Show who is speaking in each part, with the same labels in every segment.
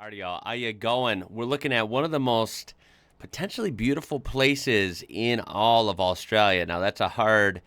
Speaker 1: Alrighty, y'all. How you going? We're looking at one of the most potentially beautiful places in all of Australia. Now, that's a hard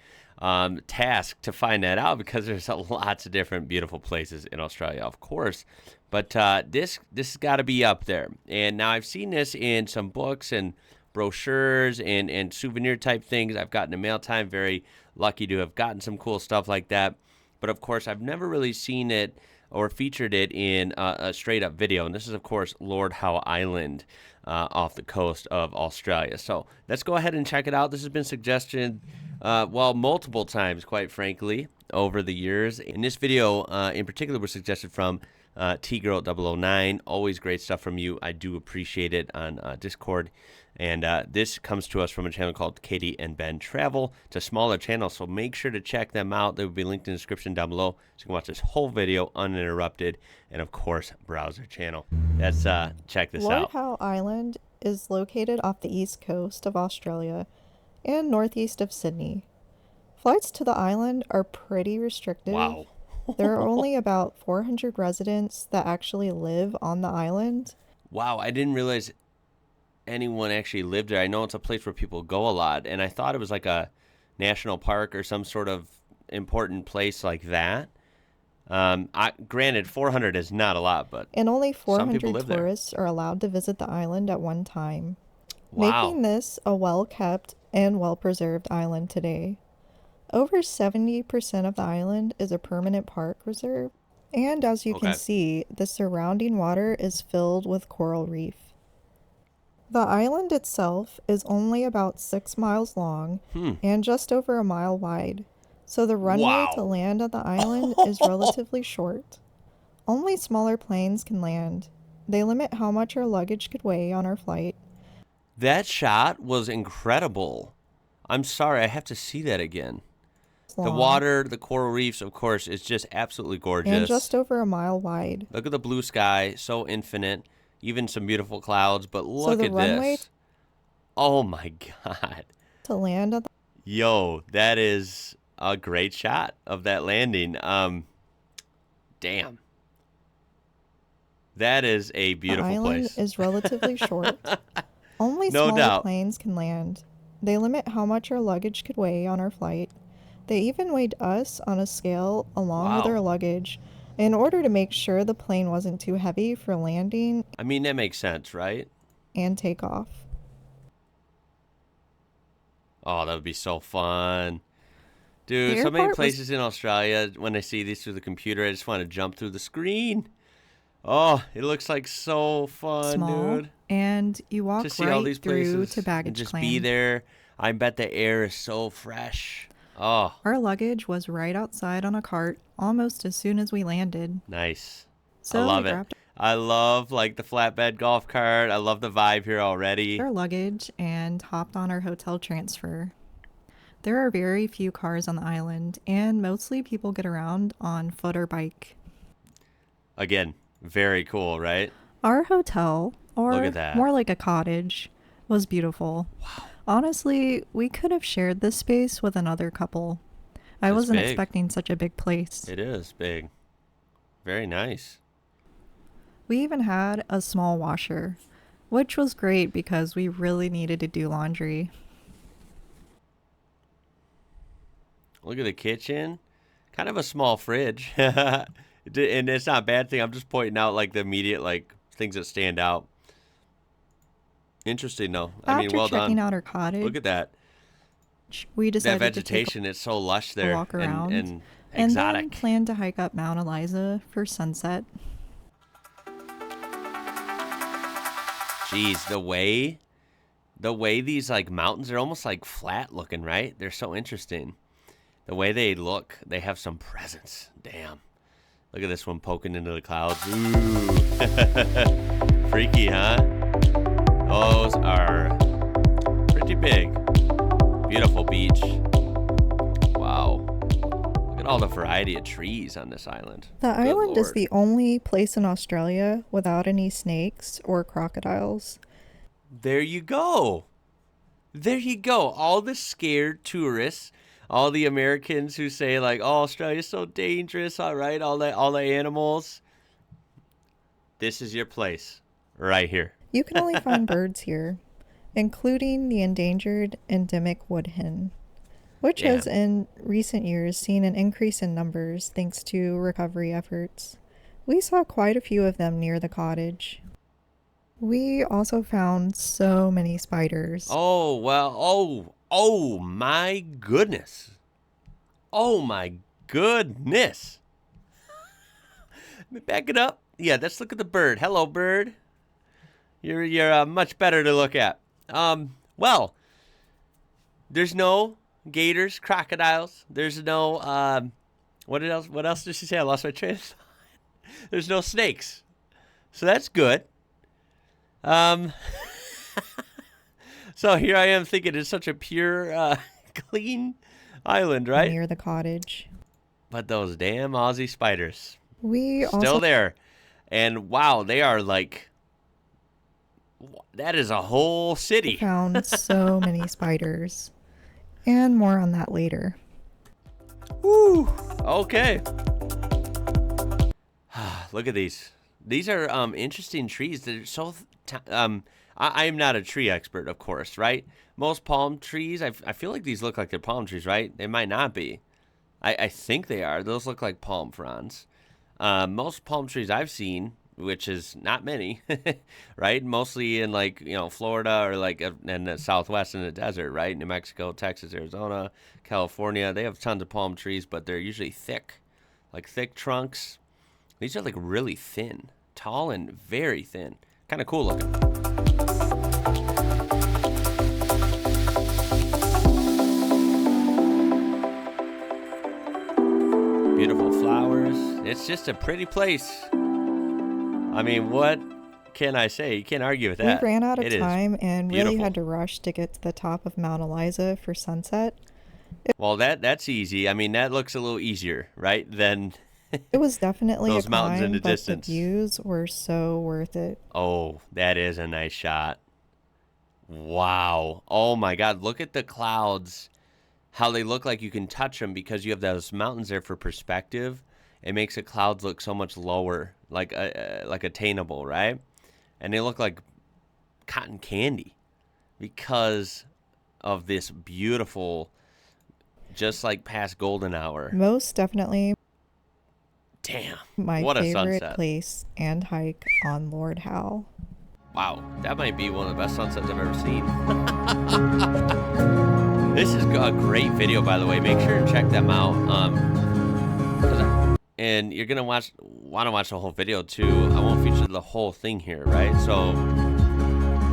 Speaker 1: task to find that out because there's lots of different beautiful places in Australia, of course. But this has got to be up there. And now I've seen this in some books and brochures and souvenir type things. I've gotten a mail time. Very lucky to have gotten some cool stuff like that. But of course, I've never really seen it or featured it in a straight-up video. And this is, of course, Lord Howe Island off the coast of Australia. So let's go ahead and check it out. This has been suggested, multiple times, quite frankly, over the years. And this video in particular was suggested from T-Girl009. Always great stuff from you. I do appreciate it on Discord. And this comes to us from a channel called Katie and Ben Travel. It's a smaller channel, so make sure to check them out. They will be linked in the description down below, so you can watch this whole video uninterrupted. And, of course, browse their channel. Let's check this out.
Speaker 2: Lord Howe Island is located off the east coast of Australia and northeast of Sydney. Flights to the island are pretty restricted.
Speaker 1: Wow.
Speaker 2: There are only about 400 residents that actually live on the island.
Speaker 1: Wow, I didn't realize anyone actually lived there. I know it's a place where people go a lot, and I thought it was like a national park or some sort of important place like that. Granted, 400 is not a lot, but
Speaker 2: and only
Speaker 1: some people
Speaker 2: 400
Speaker 1: live there.
Speaker 2: tourists are allowed to visit the island at one time,
Speaker 1: Wow.
Speaker 2: making this a well-kept and well-preserved island today. Over 70% of the island is a permanent park reserve, and as you can see, the surrounding water is filled with coral reef. The island itself is only about 6 miles long and just over a mile wide, so the runway to land on the island is relatively short. Only smaller planes can land. They limit how much our luggage could weigh on our flight.
Speaker 1: That shot was incredible. I'm sorry, I have to see that again. The water, the coral reefs, of course, is just absolutely gorgeous.
Speaker 2: And just over a mile wide.
Speaker 1: Look at the blue sky, so infinite. Even some beautiful clouds, but look at this. Oh my God.
Speaker 2: To land on
Speaker 1: Yo, that is a great shot of that landing. Damn. That is a beautiful
Speaker 2: place. The island is relatively short. Only smaller planes can land. They limit how much our luggage could weigh on our flight. They even weighed us on a scale along with our luggage in order to make sure the plane wasn't too heavy for landing.
Speaker 1: I mean, that makes sense, right?
Speaker 2: And takeoff.
Speaker 1: Oh, that would be so fun. Dude, so many places in Australia, when I see these through the computer, I just want to jump through the screen. Oh, it looks like so fun, dude.
Speaker 2: And you walk
Speaker 1: to see all these
Speaker 2: through
Speaker 1: places
Speaker 2: to baggage
Speaker 1: and just
Speaker 2: claim.
Speaker 1: Be there. I bet the air is so fresh. Oh.
Speaker 2: Our luggage was right outside on a cart almost as soon as we landed.
Speaker 1: Nice.
Speaker 2: So
Speaker 1: I love it. I love like the flatbed golf cart. I love the vibe here already.
Speaker 2: Our luggage and hopped on our hotel transfer. There are very few cars on the island, and mostly people get around on foot or bike.
Speaker 1: Again, very cool, right?
Speaker 2: Our hotel, or
Speaker 1: look at that.
Speaker 2: More like a cottage, was beautiful.
Speaker 1: Wow.
Speaker 2: Honestly, we could have shared this space with another couple. I wasn't expecting such a big place.
Speaker 1: It is big. Very nice.
Speaker 2: We even had a small washer, which was great because we really needed to do laundry.
Speaker 1: Look at the kitchen. Kind of a small fridge. And it's not a bad thing. I'm just pointing out like the immediate like things that stand out. Interesting, though. I mean, well done.
Speaker 2: After checking out our cottage,
Speaker 1: look at that.
Speaker 2: We decided
Speaker 1: that vegetation. It's so lush there,
Speaker 2: walk around,
Speaker 1: and exotic.
Speaker 2: And then planned to hike up Mount Eliza for sunset.
Speaker 1: Jeez, the way these like mountains are almost like flat looking, right? They're so interesting. The way they look, they have some presence. Damn. Look at this one poking into the clouds. Ooh. Freaky, huh? Those are pretty big. Beautiful beach. Wow. Look at all the variety of trees on this island.
Speaker 2: The island is the only place in Australia without any snakes or crocodiles.
Speaker 1: There you go. There you go. All the scared tourists, all the Americans who say like, "Oh, Australia's so dangerous," all right, all the animals. This is your place right here.
Speaker 2: You can only find birds here, including the endangered endemic woodhen, which has in recent years seen an increase in numbers thanks to recovery efforts. We saw quite a few of them near the cottage. We also found so many spiders.
Speaker 1: Oh, well, oh my goodness. Oh my goodness. Let me back it up. Yeah, let's look at the bird. Hello, bird. You're much better to look at. Well, there's no gators, crocodiles. There's no what else? What else did she say? I lost my train of thought. There's no snakes, so that's good. So here I am thinking it's such a pure, clean island, right?
Speaker 2: Near the cottage.
Speaker 1: But those damn Aussie spiders.
Speaker 2: We
Speaker 1: Still
Speaker 2: also
Speaker 1: there. And wow, they are like, that is a whole city.
Speaker 2: found so many spiders. And more on that later.
Speaker 1: Woo. Okay. Look at these. These are interesting trees. They're so I am not a tree expert, of course, right? Most palm trees, I feel like these look like they're palm trees, right? They might not be. I think they are. Those look like palm fronds. Most palm trees I've seen, which is not many, right? Mostly in like, Florida or like in the Southwest in the desert, right? New Mexico, Texas, Arizona, California. They have tons of palm trees, but they're usually thick, like thick trunks. These are like really thin, tall and very thin. Kind of cool looking. Beautiful flowers. It's just a pretty place. I mean, what can I say? You can't argue with that.
Speaker 2: We ran out of
Speaker 1: It is
Speaker 2: time and really
Speaker 1: beautiful.
Speaker 2: had to rush to get to the top of Mount Eliza for sunset.
Speaker 1: Well, that's easy. I mean, that looks a little easier, right? Than
Speaker 2: It was definitely
Speaker 1: those
Speaker 2: a
Speaker 1: mountains
Speaker 2: climb,
Speaker 1: in the
Speaker 2: but
Speaker 1: distance.
Speaker 2: the views were so worth it.
Speaker 1: Oh, that is a nice shot. Wow. Oh my God. Look at the clouds. How they look like you can touch them because you have those mountains there for perspective. It makes the clouds look so much lower, like attainable, right? And they look like cotton candy because of this beautiful, just like past golden hour.
Speaker 2: Most definitely
Speaker 1: Damn.
Speaker 2: my
Speaker 1: What a
Speaker 2: favorite
Speaker 1: sunset.
Speaker 2: place and hike on Lord Howe.
Speaker 1: Wow. That might be one of the best sunsets I've ever seen. This is a great video, by the way. Make sure and check them out. And you're gonna want to watch the whole video too. I won't feature the whole thing here, right? So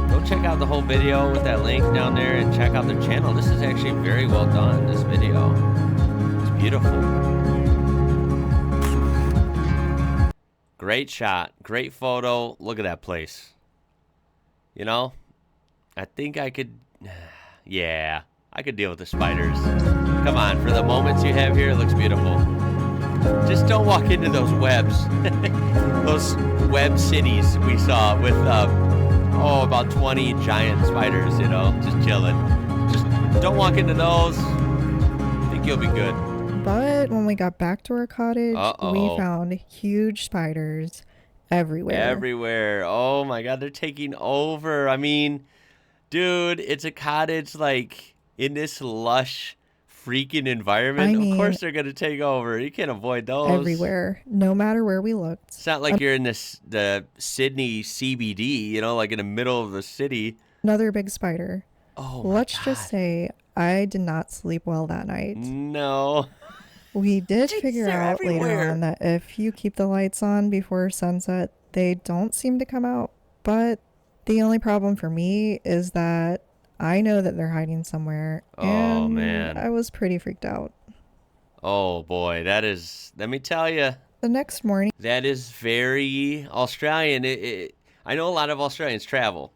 Speaker 1: go check out the whole video with that link down there and check out their channel. This is actually very well done. This video, it's beautiful. Great shot, great photo. Look at that place. I think I could. Yeah. I could deal with the spiders. Come on, for the moments you have here, it looks beautiful. Just don't walk into those webs. Those web cities we saw with, about 20 giant spiders, just chilling. Just don't walk into those. I think you'll be good.
Speaker 2: But when we got back to our cottage, we found huge spiders everywhere.
Speaker 1: Everywhere. Oh my God, they're taking over. I mean, dude, it's a cottage like in this lush freaking environment. Of course they're gonna take over. You can't avoid those.
Speaker 2: Everywhere, no matter where we looked.
Speaker 1: It's not like you're in the Sydney CBD, like in the middle of the city.
Speaker 2: Another big spider.
Speaker 1: Oh,
Speaker 2: let's just say I did not sleep well that night.
Speaker 1: No.
Speaker 2: We did figure out later on that if you keep the lights on before sunset, they don't seem to come out. But the only problem for me is that I know that they're hiding somewhere.
Speaker 1: Oh, man.
Speaker 2: I was pretty freaked out.
Speaker 1: Oh, boy. That is, let me tell you.
Speaker 2: The next morning.
Speaker 1: That is very Australian. I know a lot of Australians travel,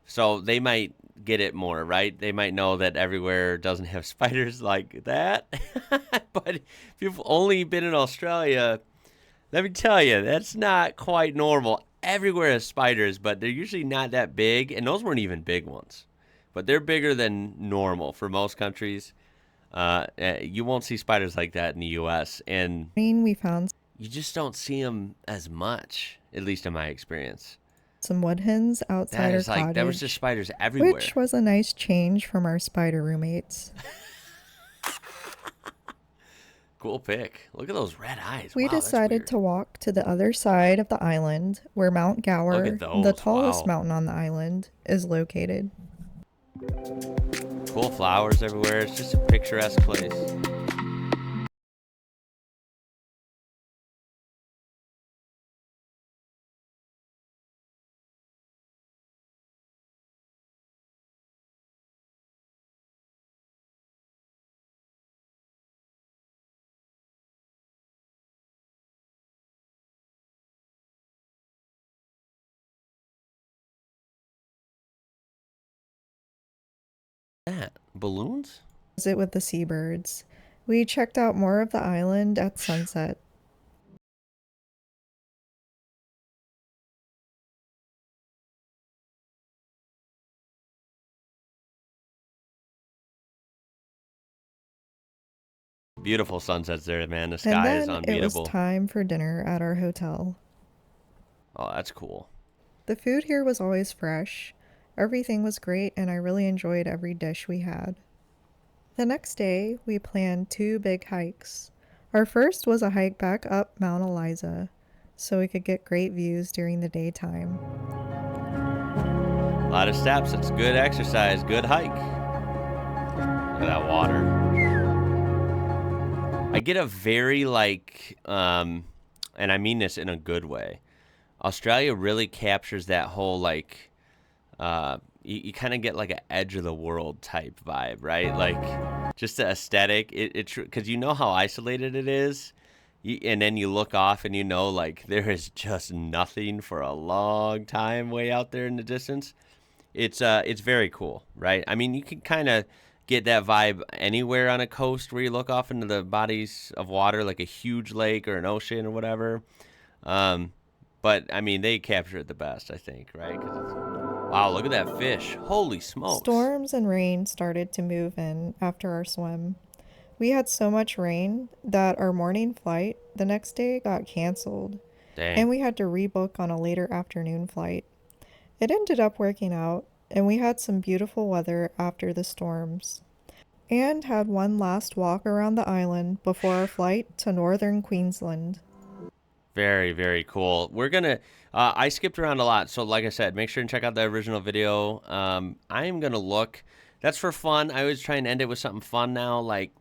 Speaker 1: so they might get it more, right? They might know that everywhere doesn't have spiders like that. But if you've only been in Australia, let me tell you, that's not quite normal. Everywhere has spiders, but they're usually not that big, and those weren't even big ones. But they're bigger than normal for most countries. You won't see spiders like that in the U.S., and
Speaker 2: we found
Speaker 1: you just don't see them as much. at least in my experience.
Speaker 2: Some wood hens outside
Speaker 1: That
Speaker 2: our
Speaker 1: is like, there was just
Speaker 2: cottage,
Speaker 1: spiders
Speaker 2: which
Speaker 1: everywhere.
Speaker 2: was a nice change from our spider roommates.
Speaker 1: Cool pick. Look at those red eyes.
Speaker 2: We
Speaker 1: Wow, that's
Speaker 2: decided
Speaker 1: weird.
Speaker 2: to walk to the other side of the island where Mount
Speaker 1: Look at
Speaker 2: Gower, the
Speaker 1: those.
Speaker 2: tallest
Speaker 1: Wow.
Speaker 2: mountain on the island, is located.
Speaker 1: Cool flowers everywhere. It's just a picturesque place. That balloons?
Speaker 2: Visit with the seabirds. We checked out more of the island at sunset.
Speaker 1: Beautiful sunsets there, man. The
Speaker 2: And
Speaker 1: sky is
Speaker 2: then it was
Speaker 1: unbeatable.
Speaker 2: time for dinner at our hotel.
Speaker 1: Oh, that's cool.
Speaker 2: The food here was always fresh. Everything was great, and I really enjoyed every dish we had. The next day, we planned 2 big hikes. Our first was a hike back up Mount Eliza, so we could get great views during the daytime.
Speaker 1: A lot of steps. It's good exercise. Good hike. Look at that water. I get a very and I mean this in a good way. Australia really captures that whole you kind of get like an edge of the world type vibe, right? Like just the aesthetic. Because you know how isolated it is, and then you look off and you know like there is just nothing for a long time way out there in the distance. It's very cool, right? I mean, you can kind of get that vibe anywhere on a coast where you look off into the bodies of water, like a huge lake or an ocean or whatever. Um, but I mean, they capture it the best, I think, right? Wow, look at that fish! Holy smokes!
Speaker 2: Storms and rain started to move in after our swim. We had so much rain that our morning flight the next day got canceled, and
Speaker 1: Dang.
Speaker 2: we had to rebook on a later afternoon flight. It ended up working out, and we had some beautiful weather after the storms, and had one last walk around the island before our flight to northern Queensland.
Speaker 1: Very, very cool. We're gonna. I skipped around a lot, so like I said, make sure and check out the original video. I am gonna look. That's for fun. I always try and end it with something fun now. Like,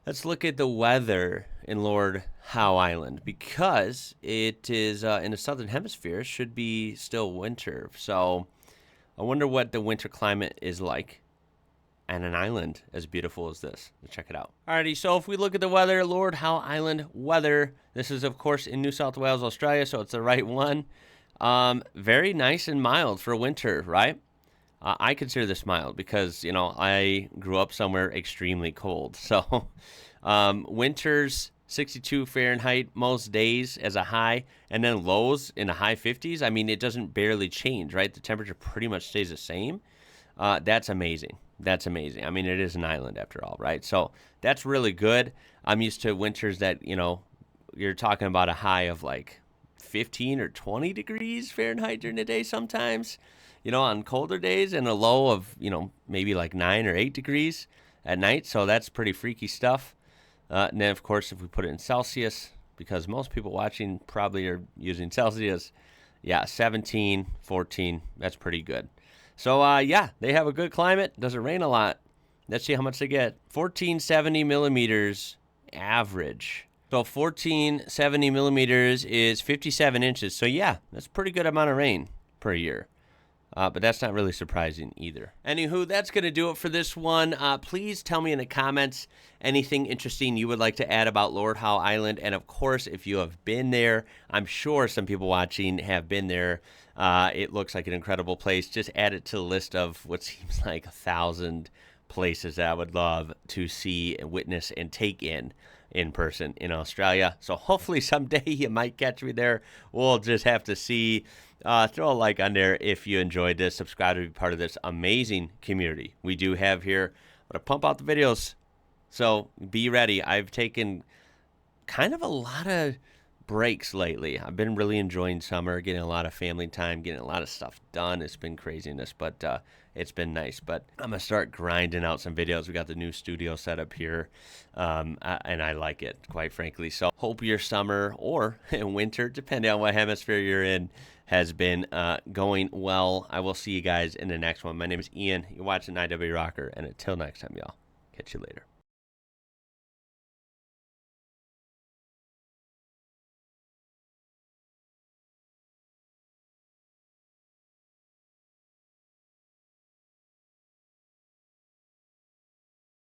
Speaker 1: let's look at the weather in Lord Howe Island because it is in the southern hemisphere. Should be still winter, so I wonder what the winter climate is like and an island as beautiful as this. Let's check it out. Alrighty, so if we look at the weather, Lord Howe Island weather, this is, of course, in New South Wales, Australia, so it's the right one. Very nice and mild for winter, right? I consider this mild because, you know, I grew up somewhere extremely cold. So winters, 62 Fahrenheit most days as a high, and then lows in the high 50s. I mean, it doesn't barely change, right? The temperature pretty much stays the same. That's amazing. That's amazing. I mean, it is an island after all, right? So that's really good. I'm used to winters that, you know, you're talking about a high of like 15 or 20 degrees Fahrenheit during the day sometimes, you know, on colder days, and a low of, you know, maybe like 9 or 8 degrees at night. So that's pretty freaky stuff. And then, of course, if we put it in Celsius, because most people watching probably are using Celsius, yeah, 17, 14, that's pretty good. So, yeah, they have a good climate. Doesn't rain a lot. Let's see how much they get. 1470 millimeters average. So 1470 millimeters is 57 inches. So, yeah, that's a pretty good amount of rain per year. But that's not really surprising either. Anywho, that's going to do it for this one. Please tell me in the comments anything interesting you would like to add about Lord Howe Island. And of course, if you have been there, I'm sure some people watching have been there. It looks like an incredible place. Just add it to the list of what seems like 1,000 places that I would love to see, witness, and take in person in Australia. So hopefully someday you might catch me there. We'll just have to see. Throw a like on there if you enjoyed this. Subscribe to be part of this amazing community we do have here. I'm going to pump out the videos, so be ready. I've taken kind of a lot of breaks lately. I've been really enjoying summer, getting a lot of family time, getting a lot of stuff done. It's been craziness, but it's been nice. But I'm going to start grinding out some videos. We got the new studio set up here, and I like it, quite frankly. So hope your summer or winter, depending on what hemisphere you're in, has been going well. I will see you guys in the next one. My name is Ian. You're watching IWrocker, and until next time, y'all, catch you later.